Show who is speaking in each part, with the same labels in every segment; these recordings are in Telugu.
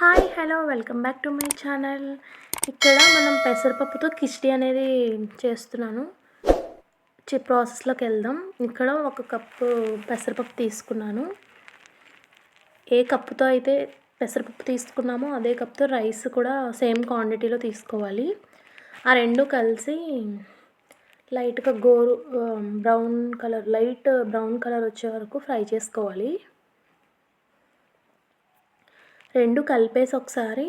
Speaker 1: Hi hello welcome back to my channel. ఇక్కడ మనం పెసరపప్పుతో కిచిడి అనేది చేస్తున్నాను. ప్రాసెస్లోకి వెళ్దాం. ఇక్కడ 1 కప్పు పెసరపప్పు తీసుకున్నాను. ఏ కప్పుతో అయితే పెసరపప్పు తీసుకున్నామో అదే కప్తో రైస్ కూడా సేమ్ క్వాంటిటీలో తీసుకోవాలి. ఆ రెండు కలిసి లైట్ బ్రౌన్ కలర్ వచ్చే వరకు ఫ్రై చేసుకోవాలి. రెండు కలిపేసి ఒకసారి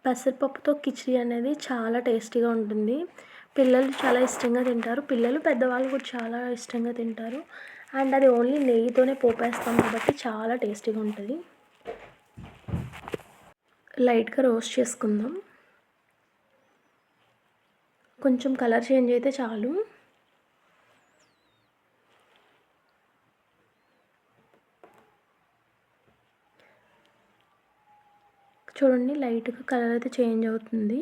Speaker 1: పెసరపప్పుతో కిచిడి అనేది చాలా టేస్టీగా ఉంటుంది. పిల్లలు చాలా ఇష్టంగా తింటారు. పిల్లలు పెద్దవాళ్ళు కూడా చాలా ఇష్టంగా తింటారు. అండ్ అది ఓన్లీ నెయ్యితోనే పోపేస్తాం కాబట్టి చాలా టేస్టీగా ఉంటుంది. లైట్గా రోస్ట్ చేసుకుందాం. కొంచెం కలర్ చేంజ్ అయితే చాలు. చూడండి, లైట్గా కలర్ అయితే చేంజ్ అవుతుంది.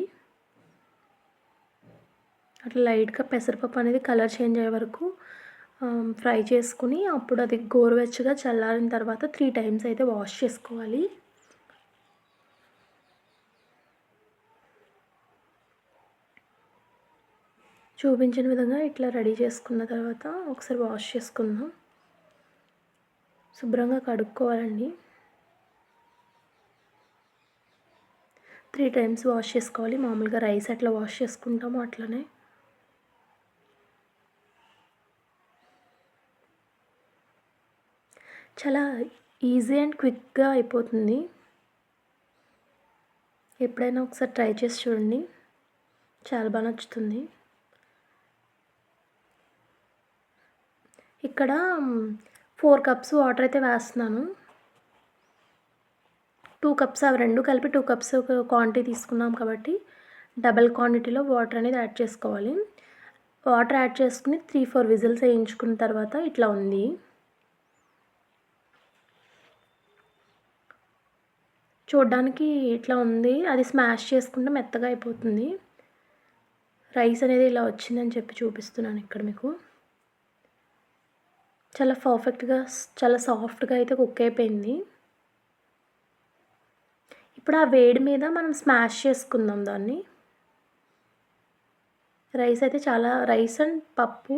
Speaker 1: అట్లా లైట్గా పెసరపప్పు అనేది కలర్ చేంజ్ అయ్యే వరకు ఫ్రై చేసుకుని అప్పుడు అది గోరువెచ్చగా చల్లారిన తర్వాత 3 టైమ్స్ అయితే వాష్ చేసుకోవాలి. చూపించిన విధంగా ఇట్లా రెడీ చేసుకున్న తర్వాత ఒకసారి వాష్ చేసుకుందాం. శుభ్రంగా కడుక్కోవాలండి. 3 టైమ్స్ వాష్ చేసుకోవాలి. మామూలుగా రైస్ ఎట్లా వాష్ చేసుకుంటామో అట్లనే. చాలా ఈజీ అండ్ క్విక్గా అయిపోతుంది. ఎప్పుడైనా ఒకసారి ట్రై చేసి చూడండి, చాలా బాగా నచ్చుతుంది. ఇక్కడ 4 కప్స్ వాటర్ అయితే వేస్తున్నాను. 2 కప్స్ అవి రెండు కలిపి 2 కప్స్ క్వాంటిటీ తీసుకున్నాం కాబట్టి డబల్ క్వాంటిటీలో వాటర్ అనేది యాడ్ చేసుకోవాలి. వాటర్ యాడ్ చేసుకుని 3-4 విజిల్స్ వేయించుకున్న తర్వాత ఇట్లా ఉంది. చూడడానికి ఇట్లా ఉంది. అది స్మాష్ చేసుకుంటే మెత్తగా అయిపోతుంది. రైస్ అనేది ఇలా వచ్చిందని చెప్పి చూపిస్తున్నాను ఇక్కడ మీకు. చాలా పర్ఫెక్ట్గా చాలా సాఫ్ట్గా అయితే కుక్ అయిపోయింది. ఇప్పుడు ఆ వేడి మీద మనం స్మాష్ చేసుకుందాం దాన్ని. రైస్ అండ్ పప్పు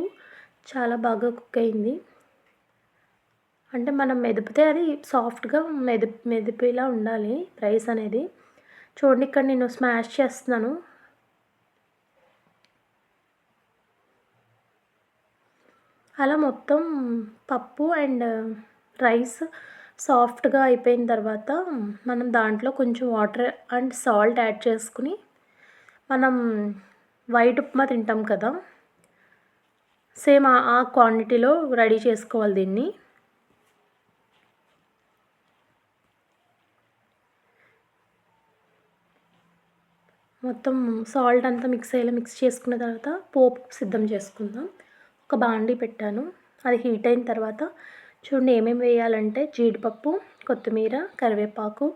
Speaker 1: చాలా బాగా కుక్ అయింది. అంటే మనం మెదిపితే అది సాఫ్ట్గా మెదిపేలా ఉండాలి రైస్ అనేది. చూడండి, ఇక్కడ నేను స్మాష్ చేస్తున్నాను. అలా మొత్తం పప్పు అండ్ రైస్ సాఫ్ట్గా అయిపోయిన తర్వాత మనం దాంట్లో కొంచెం వాటర్ అండ్ సాల్ట్ యాడ్ చేసుకుని మనం వైట్ ఉప్మా తింటాం కదా, సేమ్ ఆ క్వాంటిటీలో రెడీ చేసుకోవాలి దీన్ని. మొత్తం సాల్ట్ అంతా మిక్స్ చేసుకున్న తర్వాత పోపు సిద్ధం చేసుకుందాం. ఒక బాండీ పెట్టాను. అది హీట్ అయిన తర్వాత చూడండి ఏమేమి వేయాలంటే జీడిపప్పు, కొత్తిమీర, కరివేపాకు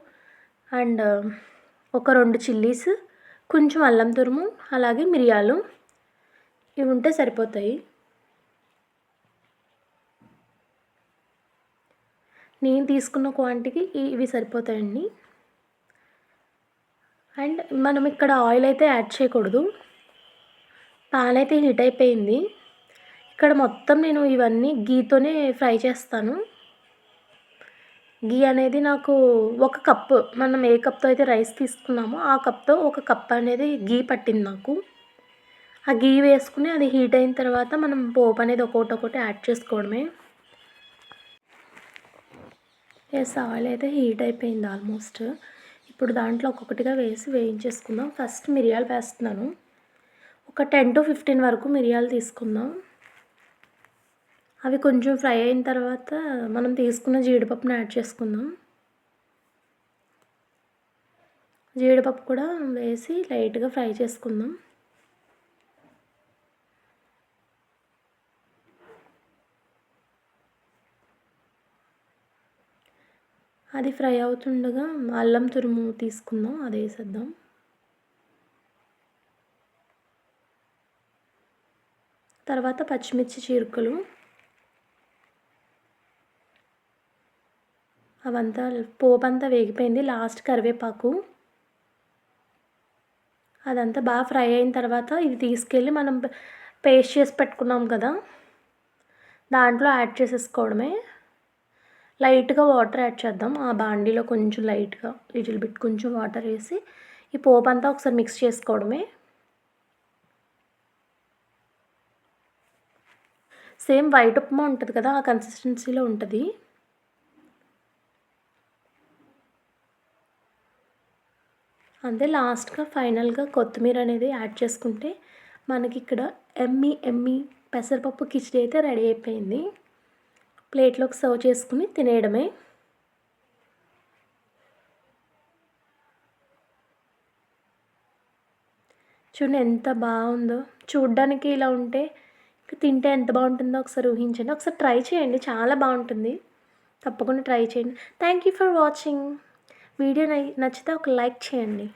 Speaker 1: అండ్ ఒక 2 చిల్లీస్, కొంచెం అల్లం తురుము, అలాగే మిరియాలు. ఇవి ఉంటే సరిపోతాయి. నేను తీసుకున్న క్వాంటిటీకి ఇవి సరిపోతాయండి. అండ్ మనం ఇక్కడ ఆయిల్ అయితే యాడ్ చేయకూడదు. పాన్ అయితే హీట్ అయిపోయింది. ఇక్కడ మొత్తం నేను ఇవన్నీ గీతోనే ఫ్రై చేస్తాను. గీ అనేది నాకు 1 కప్పు, మనం ఏ కప్తో అయితే రైస్ తీసుకున్నామో ఆ కప్తో 1 కప్ అనేది గీ పట్టింది నాకు. ఆ గీ వేసుకుని అది హీట్ అయిన తర్వాత మనం పోపు అనేది ఒక్కొక్కటి యాడ్ చేసుకోవడమే. ఆయిల్ అయితే హీట్ అయిపోయింది ఆల్మోస్ట్. ఇప్పుడు దాంట్లో ఒక్కొక్కటిగా వేసి వేయించేసుకుందాం. ఫస్ట్ మిరియాలు వేస్తున్నాను. ఒక 10-15 వరకు మిరియాలు తీసుకుందాం. అవి కొంచెం ఫ్రై అయిన తర్వాత మనం తీసుకున్న జీడిపప్పును యాడ్ చేసుకుందాం. జీడిపప్పు కూడా వేసి లైట్గా ఫ్రై చేసుకుందాం. అది ఫ్రై అవుతుండగా అల్లం తురుము తీసుకుందాం, అది వేసేద్దాం. తర్వాత పచ్చిమిర్చి చీరుకలు, అవంతా పోపంతా వేగిపోయింది. లాస్ట్ కరివేపాకు. అదంతా బాగా ఫ్రై అయిన తర్వాత ఇది తీసుకెళ్ళి మనం పేస్ట్ చేసి పెట్టుకున్నాం కదా, దాంట్లో యాడ్ చేసేసుకోవడమే. లైట్గా వాటర్ యాడ్ చేద్దాం. ఆ బాండీలో కొంచెం లైట్గా లిటిల్ బిట్ కొంచెం వాటర్ వేసి ఈ పోపంతా ఒకసారి మిక్స్ చేసుకోవడమే. సేమ్ వైట్ ఉప్మా ఉంటుంది కదా, ఆ కన్సిస్టెన్సీలో ఉంటుంది. అంతే. లాస్ట్గా ఫైనల్గా కొత్తిమీర అనేది యాడ్ చేసుకుంటే మనకి ఇక్కడ ఎమ్మి పెసరపప్పు కిచిడి అయితే రెడీ అయిపోయింది. ప్లేట్లోకి సర్వ్ చేసుకుని తినేయడమే. చూడండి ఎంత బాగుందో. చూడ్డానికి ఇలా ఉంటే తింటే ఎంత బాగుంటుందో ఒకసారి ఊహించండి. ఒకసారి ట్రై చేయండి, చాలా బాగుంటుంది. తప్పకుండా ట్రై చేయండి. Thank you for watching. Video నచ్చితే ఒక లైక్ చేయండి.